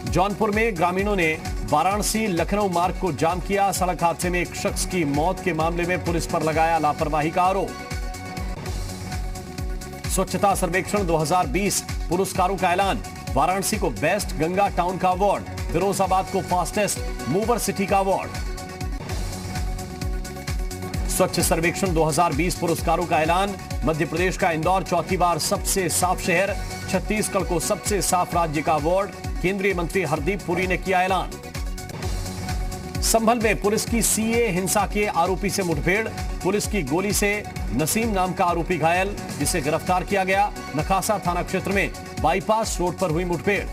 जौनपुर में ग्रामीणों ने वाराणसी लखनऊ मार्ग को जाम किया। सड़क हादसे में एक शख्स की मौत के मामले में पुलिस पर लगाया लापरवाही का आरोप। स्वच्छता सर्वेक्षण 2020 पुरस्कारों का ऐलान। वाराणसी को बेस्ट गंगा टाउन का अवार्ड, फिरोजाबाद को फास्टेस्ट मूवर सिटी का अवार्ड। स्वच्छ सर्वेक्षण 2020 पुरस्कारों का ऐलान। मध्य प्रदेश का इंदौर चौथी बार सबसे साफ शहर, छत्तीसगढ़ को सबसे साफ राज्य का अवार्ड। केंद्रीय मंत्री हरदीप पुरी ने किया ऐलान। संभल में पुलिस की सीए हिंसा के आरोपी से मुठभेड़। पुलिस की गोली से नसीम नाम का आरोपी घायल, जिसे गिरफ्तार किया गया। नखासा थाना क्षेत्र में बाईपास रोड पर हुई मुठभेड़।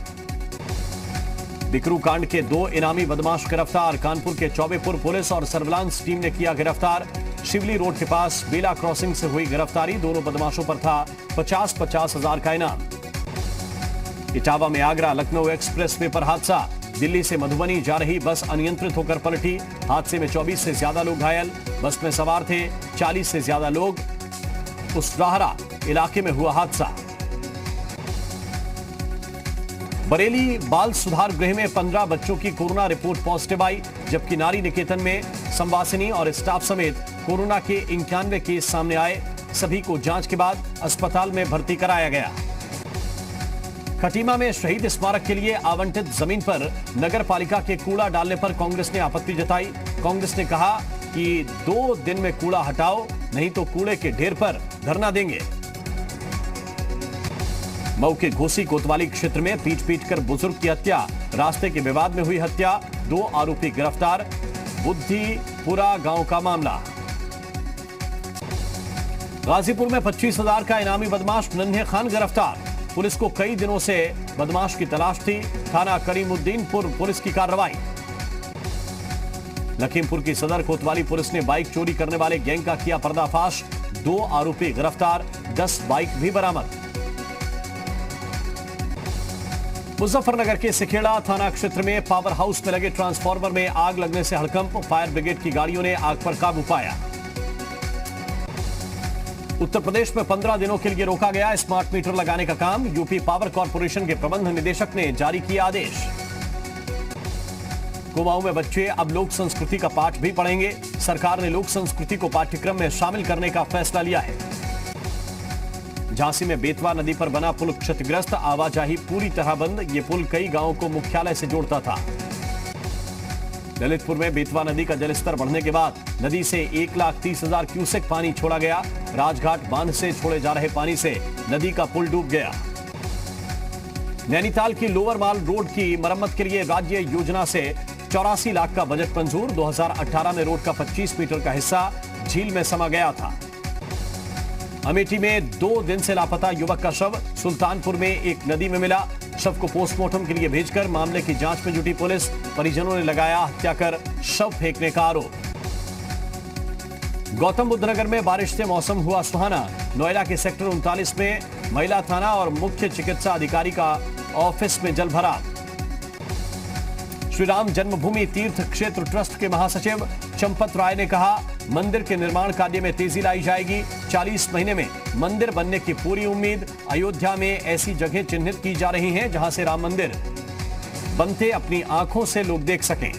बिकरू कांड के 2 इनामी बदमाश गिरफ्तार। कानपुर के चौबेपुर पुलिस और सर्विलांस टीम ने किया गिरफ्तार। शिवली रोड के पास बेला क्रॉसिंग से हुई गिरफ्तारी। दोनों बदमाशों पर था 50-50 हजार का इनाम। इटावा में आगरा लखनऊ एक्सप्रेस वे पर हादसा। दिल्ली से मधुबनी जा रही बस अनियंत्रित होकर पलटी। हादसे में 24 से ज्यादा लोग घायल। बस में सवार थे 40 से ज्यादा लोग। उसराहरा इलाके में हुआ हादसा। बरेली बाल सुधार गृह में 15 बच्चों की कोरोना रिपोर्ट पॉजिटिव आई, जबकि नारी निकेतन में संवासिनी और स्टाफ समेत कोरोना के 91 केस सामने आए। सभी को जांच के बाद अस्पताल में भर्ती कराया गया। खटीमा में शहीद स्मारक के लिए आवंटित जमीन पर नगर पालिका के कूड़ा डालने पर कांग्रेस ने आपत्ति जताई। कांग्रेस ने कहा कि 2 दिन में कूड़ा हटाओ, नहीं तो कूड़े के ढेर पर धरना देंगे। मऊ के घोसी कोतवाली क्षेत्र में पीट कर बुजुर्ग की हत्या। रास्ते के विवाद में हुई हत्या। 2 आरोपी गिरफ्तार। बुद्धिपुरा गांव का मामला। गाजीपुर में 25,000 का इनामी बदमाश नन्हे खान गिरफ्तार। पुलिस को कई दिनों से बदमाश की तलाश थी। थाना करीमुद्दीनपुर पुलिस की कार्रवाई। लखीमपुर की सदर कोतवाली पुलिस ने बाइक चोरी करने वाले गैंग का किया पर्दाफाश। 2 आरोपी गिरफ्तार, 10 बाइक भी बरामद। मुजफ्फरनगर के सिखेड़ा थाना क्षेत्र में पावर हाउस में लगे ट्रांसफार्मर में आग लगने से हड़कंप। फायर ब्रिगेड की गाड़ियों ने आग पर काबू पाया। उत्तर प्रदेश में 15 दिनों के लिए रोका गया स्मार्ट मीटर लगाने का काम। यूपी पावर कॉर्पोरेशन के प्रबंध निदेशक ने जारी किया आदेश। कुमाऊं में बच्चे अब लोक संस्कृति का पाठ भी पढ़ेंगे। सरकार ने लोक संस्कृति को पाठ्यक्रम में शामिल करने का फैसला लिया है। झांसी में बेतवा नदी पर बना पुल क्षतिग्रस्त, आवाजाही पूरी तरह बंद। ये पुल कई गांवों को मुख्यालय से जोड़ता था। ललितपुर में बेतवा नदी का जलस्तर बढ़ने के बाद नदी से 1,30,000 क्यूसेक पानी छोड़ा गया। राजघाट बांध से छोड़े जा रहे पानी से नदी का पुल डूब गया। नैनीताल की लोअर माल रोड की मरम्मत के लिए राज्य योजना से 84 लाख का बजट मंजूर। 2018 में रोड का 25 मीटर का हिस्सा झील में समा गया था। अमेठी में 2 दिन से लापता युवक का शव सुल्तानपुर में एक नदी में मिला। शव को पोस्टमार्टम के लिए भेजकर मामले की जांच में जुटी पुलिस। परिजनों ने लगाया हत्या कर शव फेंकने का आरोप। गौतम बुद्ध नगर में बारिश से मौसम हुआ सुहाना। नोएडा के सेक्टर 39 में महिला थाना और मुख्य चिकित्सा अधिकारी का ऑफिस में जल भरा। श्री राम जन्मभूमि तीर्थ क्षेत्र ट्रस्ट के महासचिव चंपत राय ने कहा, मंदिर के निर्माण कार्य में तेजी लाई जाएगी। 40 महीने में मंदिर बनने की पूरी उम्मीद। अयोध्या में ऐसी जगह चिन्हित की जा रही हैं जहां से राम मंदिर बनते अपनी आंखों से लोग देख सकें।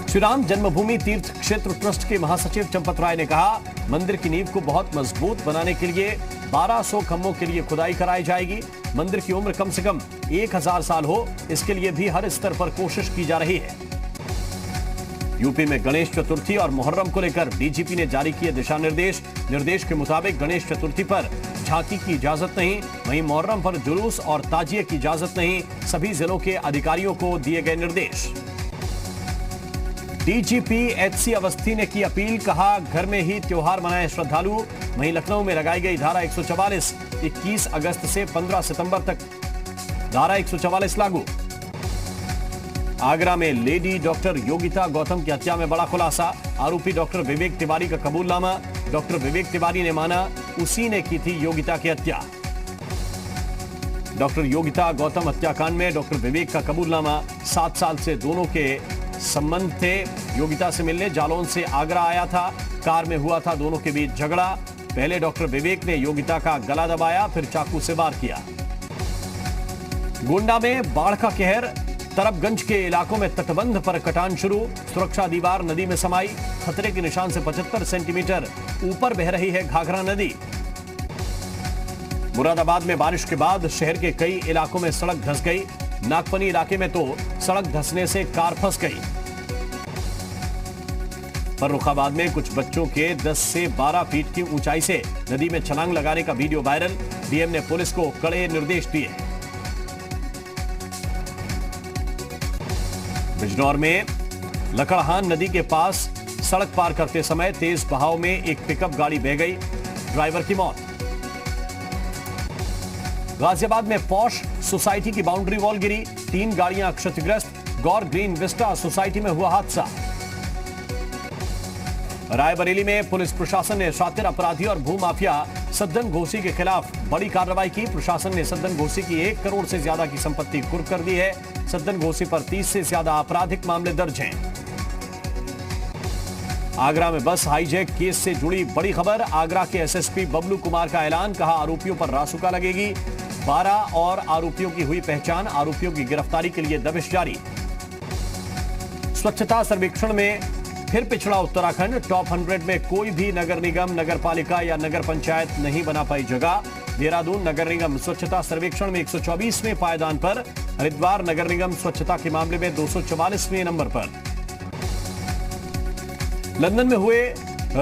श्री राम जन्मभूमि तीर्थ क्षेत्र ट्रस्ट के महासचिव चंपत राय ने कहा, मंदिर की नींव को बहुत मजबूत बनाने के लिए 1200 खंभों के लिए खुदाई कराई जाएगी। मंदिर की उम्र कम से कम 1000 साल हो, इसके लिए भी हर स्तर पर कोशिश की जा रही है। यूपी में गणेश चतुर्थी और मुहर्रम को लेकर डीजीपी ने जारी किए दिशा निर्देश। निर्देश के मुताबिक गणेश चतुर्थी पर झांकी की इजाजत नहीं, वहीं मुहर्रम पर जुलूस और ताजिए की इजाजत नहीं। सभी जिलों के अधिकारियों को दिए गए निर्देश। डीजीपी एचसी अवस्थी ने की अपील, कहा घर में ही त्योहार मनाएं श्रद्धालु। वहीं लखनऊ में लगाई गई धारा 144 21 अगस्त से 15 सितंबर तक धारा 144 लागू। आगरा में लेडी डॉक्टर योगिता गौतम की हत्या में बड़ा खुलासा। आरोपी डॉक्टर विवेक तिवारी का कबूलनामा। डॉक्टर विवेक तिवारी ने माना उसी ने की थी योगिता की हत्या। डॉक्टर योगिता गौतम हत्याकांड में डॉक्टर विवेक का कबूलनामा। 7 साल से दोनों के संबंध थे। योगिता से मिलने जालौन से आगरा आया था। कार में हुआ था दोनों के बीच झगड़ा। पहले डॉक्टर विवेक ने योगिता का गला दबाया, फिर चाकू से वार किया। गोंडा में बाढ़ का कहर, तरबगंज के इलाकों में तटबंध पर कटान शुरू, सुरक्षा दीवार नदी में समाई, खतरे के निशान से 75 सेंटीमीटर ऊपर बह रही है घाघरा नदी। मुरादाबाद में बारिश के बाद शहर के कई इलाकों में सड़क धंस गई, नागपनी इलाके में तो सड़क धंसने से कार फंस गई। फर्रुखाबाद में कुछ बच्चों के 10 से 12 फीट की ऊंचाई से नदी में छलांग लगाने का वीडियो वायरल, डीएम ने पुलिस को कड़े निर्देश दिए। बिजनौर में लकड़हान नदी के पास सड़क पार करते समय तेज बहाव में एक पिकअप गाड़ी बह गई, ड्राइवर की मौत। गाजियाबाद में पॉश सोसाइटी की बाउंड्री वॉल गिरी, 3 गाड़ियां क्षतिग्रस्त, गौर ग्रीन विस्टा सोसाइटी में हुआ हादसा। रायबरेली में पुलिस प्रशासन ने शातिर अपराधी और भूमाफिया सद्दन घोसी के खिलाफ बड़ी कार्रवाई की। प्रशासन ने सद्दन घोसी की 1 करोड़ से ज्यादा की संपत्ति कुर्क कर दी है। सद्दन घोसी पर 30 से ज्यादा आपराधिक मामले दर्ज हैं। आगरा में बस हाईजैक केस से जुड़ी बड़ी खबर, आगरा के एसएसपी बबलू कुमार का ऐलान, कहा आरोपियों पर रासुका लगेगी। 12 और आरोपियों की हुई पहचान, आरोपियों की गिरफ्तारी के लिए दबिश जारी। स्वच्छता सर्वेक्षण में फिर पिछड़ा उत्तराखंड, टॉप 100 में कोई भी नगर निगम, नगर पालिका या नगर पंचायत नहीं बना पाई जगह। देहरादून नगर निगम स्वच्छता सर्वेक्षण में 124वें पायदान पर, हरिद्वार नगर निगम स्वच्छता के मामले में 244वें नंबर पर। लंदन में हुए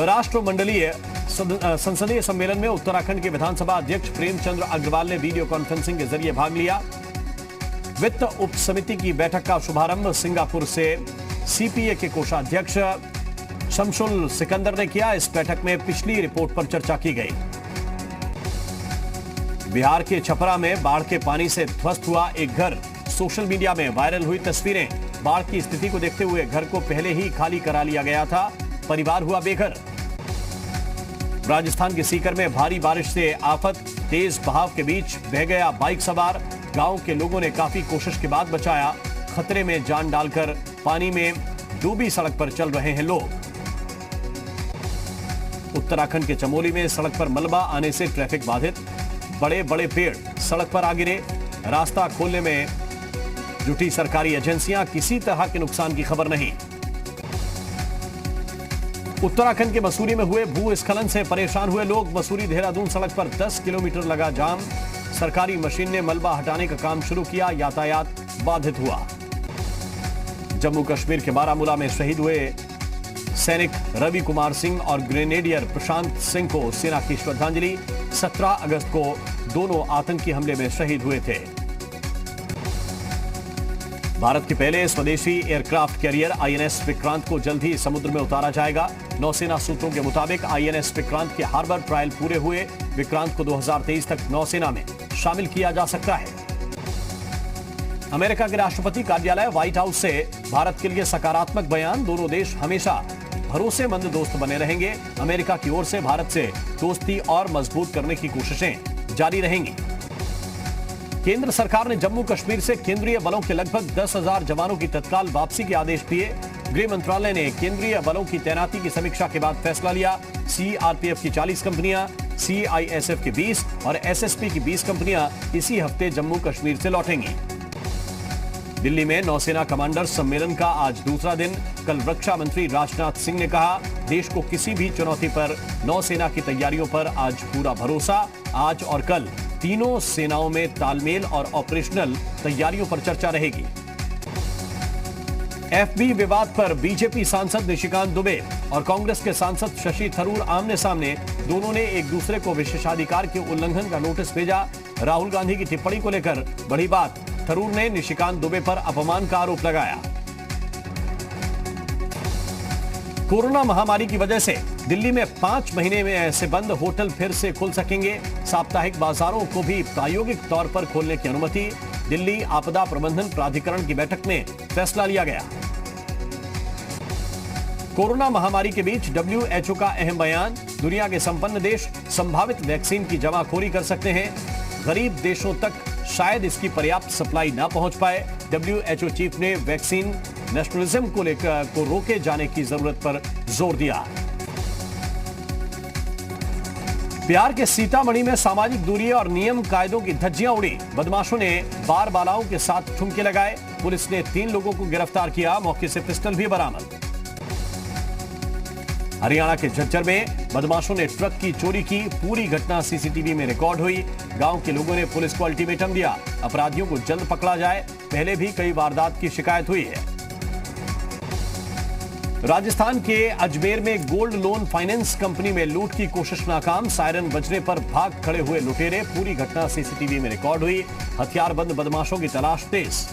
राष्ट्रमंडलीय संसदीय सम्मेलन में उत्तराखंड के विधानसभा अध्यक्ष प्रेमचंद्र अग्रवाल ने वीडियो कॉन्फ्रेंसिंग के जरिए भाग लिया। वित्त उप समिति की बैठक का शुभारंभ सिंगापुर से सीपीए के कोषाध्यक्ष शमसुल सिकंदर ने किया। इस बैठक में पिछली रिपोर्ट पर चर्चा की गई। बिहार के छपरा में बाढ़ के पानी से ध्वस्त हुआ एक घर, सोशल मीडिया में वायरल हुई तस्वीरें। बाढ़ की स्थिति को देखते हुए घर को पहले ही खाली करा लिया गया था, परिवार हुआ बेघर। राजस्थान के सीकर में भारी बारिश से आफत, तेज बहाव के बीच बह गया बाइक सवार, गांव के लोगों ने काफी कोशिश के बाद बचाया। खतरे में जान डालकर पानी में डूबी सड़क पर चल रहे हैं लोग। उत्तराखंड के चमोली में सड़क पर मलबा आने से ट्रैफिक बाधित, बड़े बड़े पेड़ सड़क पर आ गिरे, रास्ता खोलने में जुटी सरकारी एजेंसियां, किसी तरह के नुकसान की खबर नहीं। उत्तराखंड के मसूरी में हुए भूस्खलन से परेशान हुए लोग, मसूरी देहरादून सड़क पर 10 किलोमीटर लगा जाम, सरकारी मशीन ने मलबा हटाने का काम शुरू किया, यातायात बाधित हुआ। जम्मू कश्मीर के बारामूला में शहीद हुए सैनिक रवि कुमार सिंह और ग्रेनेडियर प्रशांत सिंह को सेना की श्रद्धांजलि। 17 अगस्त को दोनों आतंकी हमले में शहीद हुए थे। भारत के पहले स्वदेशी एयरक्राफ्ट कैरियर आईएनएस विक्रांत को जल्द ही समुद्र में उतारा जाएगा। नौसेना सूत्रों के मुताबिक आईएनएस विक्रांत के हार्बर ट्रायल पूरे हुए, विक्रांत को 2023 तक नौसेना में शामिल किया जा सकता है। अमेरिका के राष्ट्रपति कार्यालय व्हाइट हाउस से भारत के लिए सकारात्मक बयान, दोनों देश हमेशा भरोसेमंद दोस्त बने रहेंगे। अमेरिका की ओर से भारत से दोस्ती और मजबूत करने की कोशिशें जारी रहेंगी। केंद्र सरकार ने जम्मू कश्मीर से केंद्रीय बलों के लगभग 10,000 जवानों की तत्काल वापसी के आदेश दिए। गृह मंत्रालय ने केंद्रीय बलों की तैनाती की समीक्षा के बाद फैसला लिया। सीआरपीएफ की 40 कंपनियां, सीआईएसएफ की 20 और एसएसपी की 20 कंपनियां इसी हफ्ते जम्मू कश्मीर से लौटेंगी। दिल्ली में नौसेना कमांडर्स सम्मेलन का आज दूसरा दिन। कल रक्षा मंत्री राजनाथ सिंह ने कहा, देश को किसी भी चुनौती पर नौसेना की तैयारियों पर आज पूरा भरोसा। आज और कल तीनों सेनाओं में तालमेल और ऑपरेशनल तैयारियों पर चर्चा रहेगी। एफबी विवाद पर बीजेपी सांसद निशिकांत दुबे और कांग्रेस के सांसद शशि थरूर आमने सामने, दोनों ने एक दूसरे को विशेषाधिकार के उल्लंघन का नोटिस भेजा। राहुल गांधी की टिप्पणी को लेकर बड़ी बात, थरूर ने निशिकांत दुबे पर अपमान का आरोप लगाया। कोरोना महामारी की वजह से दिल्ली में 5 महीने में से बंद होटल फिर से खुल सकेंगे। साप्ताहिक बाजारों को भी प्रायोगिक तौर पर खोलने की अनुमति। दिल्ली आपदा प्रबंधन प्राधिकरण की बैठक में फैसला लिया गया। कोरोना महामारी के बीच डब्ल्यूएचओ का अहम बयान, दुनिया के संपन्न देश संभावित वैक्सीन की जमाखोरी कर सकते हैं। गरीब देशों तक शायद इसकी पर्याप्त सप्लाई ना पहुंच पाए। डब्ल्यूएचओ चीफ ने वैक्सीन नेशनलिज्म को रोके जाने की जरूरत पर जोर दिया। बिहार के सीतामढ़ी में सामाजिक दूरी और नियम कायदों की धज्जियां उड़ी। बदमाशों ने बार बालाओं के साथ ठुमके लगाए। पुलिस ने 3 लोगों को गिरफ्तार किया। मौके से पिस्टल भी बरामद। हरियाणा के झज्जर में बदमाशों ने ट्रक की चोरी की। पूरी घटना सीसीटीवी में रिकॉर्ड हुई। गांव के लोगों ने पुलिस को अल्टीमेटम दिया, अपराधियों को जल्द पकड़ा जाए। पहले भी कई वारदात की शिकायत हुई है। राजस्थान के अजमेर में गोल्ड लोन फाइनेंस कंपनी में लूट की कोशिश नाकाम। सायरन बजने पर भाग खड़े हुए लुटेरे। पूरी घटना सीसीटीवी में रिकॉर्ड हुई। हथियारबंद बदमाशों की तलाश तेज।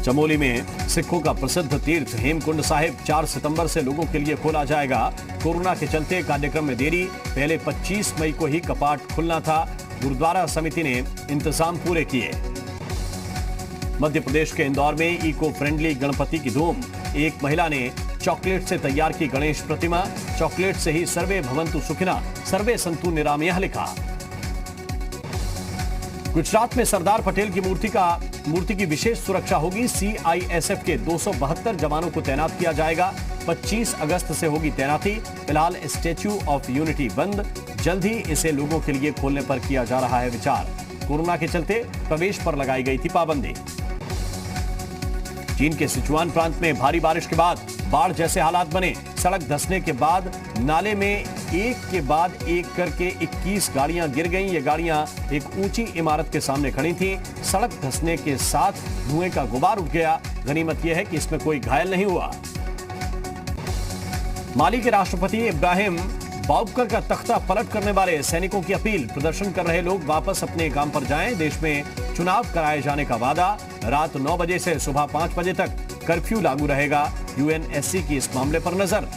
चमोली में सिखों का प्रसिद्ध तीर्थ हेमकुंड साहिब 4 सितंबर से लोगों के लिए खोला जाएगा। कोरोना के चलते कार्यक्रम में देरी। पहले 25 मई को ही कपाट खुलना था। गुरुद्वारा समिति ने इंतजाम पूरे किए। मध्य प्रदेश के इंदौर में इको फ्रेंडली गणपति की धूम। एक महिला ने चॉकलेट से तैयार की गणेश प्रतिमा। चॉकलेट से ही सर्वे भवंतु सुखिना सर्वे संतु निरामयः लिखा। गुजरात में सरदार पटेल की मूर्ति की विशेष सुरक्षा होगी। सीआईएसएफ के 272 जवानों को तैनात किया जाएगा। 25 अगस्त से होगी तैनाती। फिलहाल स्टैच्यू ऑफ यूनिटी बंद। जल्द ही इसे लोगों के लिए खोलने पर किया जा रहा है विचार। कोरोना के चलते प्रवेश पर लगाई गई थी पाबंदी। चीन के सिचुआन प्रांत में भारी बारिश के बाद बाढ़ जैसे हालात बने। सड़क धंसने के बाद नाले में एक के बाद एक करके 21 गाड़ियां गिर गईं। ये गाड़ियां एक ऊंची इमारत के सामने खड़ी थीं। सड़क धंसने के साथ धुएं का गुबार उठ गया। गनीमत यह है कि इसमें कोई घायल नहीं हुआ। माली के राष्ट्रपति इब्राहिम बाउबकर का तख्ता पलट करने वाले सैनिकों की अपील। प्रदर्शन कर रहे लोग वापस अपने काम पर जाएं। देश में चुनाव कराए जाने का वादा। रात 9 बजे से सुबह 5 बजे तक कर्फ्यू लागू रहेगा। यूएनएससी की इस मामले पर नजर।